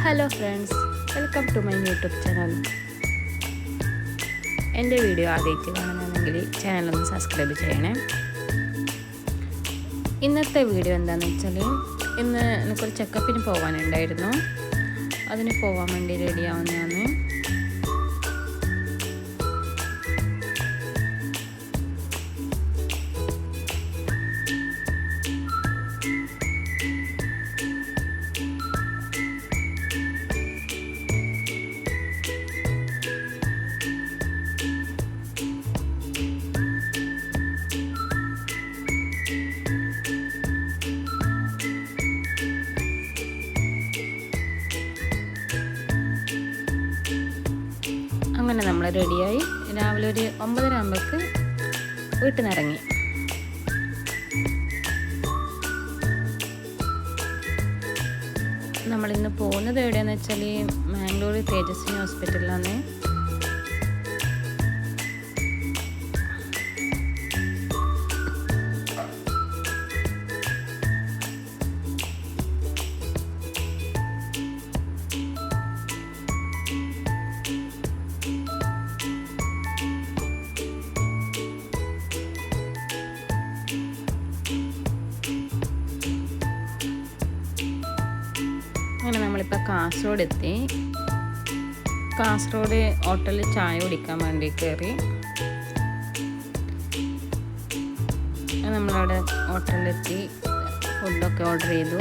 Hello friends, welcome to my YouTube channel. എൻ്റെ video ആദ്യമായിട്ട് കാണുന്നതാണെങ്കിൽ ചാനലൊന്ന് സബ്സ്ക്രൈബ് ചെയ്യണേ. ഇന്നത്തെ വീഡിയോ എന്താണെന്ന് വെച്ചാൽ, ഇന്ന് എനിക്കൊരു ചെക്കപ്പിന് പോകാനുണ്ടായിരുന്നു. അതിന് പോകാൻ വേണ്ടി റെഡിയാവുന്നതാണ്. അങ്ങനെ നമ്മൾ റെഡിയായി രാവിലെ ഒരു 9:30 ആകുമ്പോഴേക്ക് വീട്ടിൽ നിന്ന് ഇറങ്ങി. നമ്മളിന്ന് പോകുന്നത് എവിടെയാണെന്ന് വെച്ചാൽ മാംഗ്ലൂർ തേജസ്വിനി ഹോസ്പിറ്റലിലാണ്. അങ്ങനെ നമ്മളിപ്പോൾ കാസർഗോഡ് എത്തി. കാസർഗോഡ് ഹോട്ടലിൽ ചായ കുടിക്കാൻ വേണ്ടി കയറി. നമ്മളവിടെ ഹോട്ടലിലെത്തി ഫുഡൊക്കെ ഓർഡർ ചെയ്തു.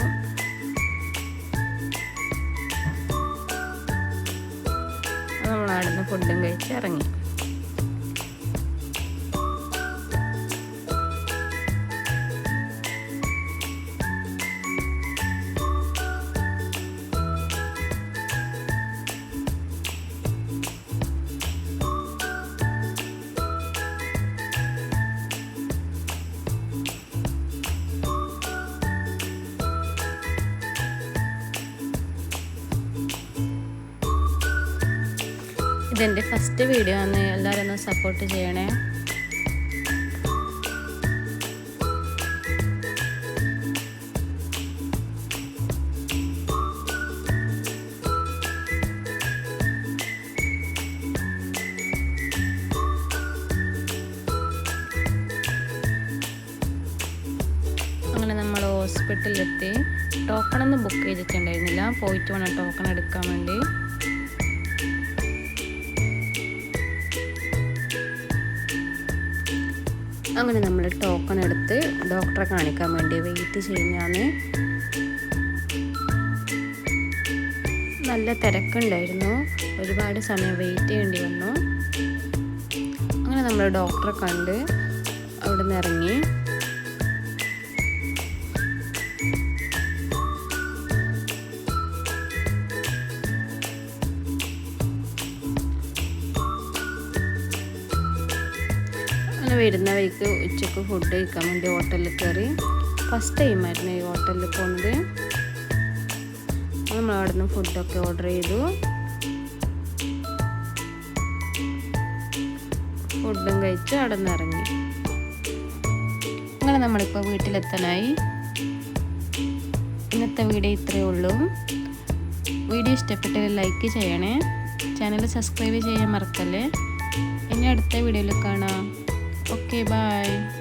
നമ്മളവിടെ നിന്ന് ഫുഡും കഴിച്ച് ഇറങ്ങി. ഇതെൻ്റെ ഫസ്റ്റ് വീഡിയോ ആണ്. എല്ലാവരും ഒന്ന് സപ്പോർട്ട് ചെയ്യണേ. അങ്ങനെ നമ്മൾ ഹോസ്പിറ്റലിലെത്തി. ടോക്കണൊന്നും ബുക്ക് ചെയ്തിട്ടുണ്ടായിരുന്നില്ല. പോയിട്ട് വേണം ടോക്കൺ എടുക്കാൻ വേണ്ടി. അങ്ങനെ നമ്മൾ ടോക്കൺ എടുത്ത് ഡോക്ടറെ കാണിക്കാൻ വേണ്ടി വെയിറ്റ് ചെയ്യുന്നതാണ്. നല്ല തിരക്കുണ്ടായിരുന്നു. ഒരുപാട് സമയം വെയിറ്റ് ചെയ്യേണ്ടി വന്നു. അങ്ങനെ നമ്മൾ ഡോക്ടറെ കണ്ട് അവിടെ നിന്ന് ഇറങ്ങി. വരുന്ന വഴിക്ക് ഉച്ചക്ക് ഫുഡ് കഴിക്കാൻ വേണ്ടി ഹോട്ടലിൽ കയറി. ഫസ്റ്റ് ടൈമായിരുന്നു ഈ ഹോട്ടലിൽ പോകുന്നത്. നമ്മൾ അവിടെ നിന്ന് ഫുഡൊക്കെ ഓർഡർ ചെയ്തു. ഫുഡും കഴിച്ച് അവിടെ നിന്ന് ഇറങ്ങി. അങ്ങനെ നമ്മളിപ്പോൾ വീട്ടിലെത്താനായി. ഇന്നത്തെ വീഡിയോ ഇത്രയേ ഉള്ളൂ. വീഡിയോ ഇഷ്ടപ്പെട്ടാൽ ലൈക്ക് ചെയ്യണേ. ചാനൽ സബ്സ്ക്രൈബ് ചെയ്യാൻ മറക്കല്ലേ. ഇനി അടുത്ത വീഡിയോയിൽ കാണാം. Okay, bye.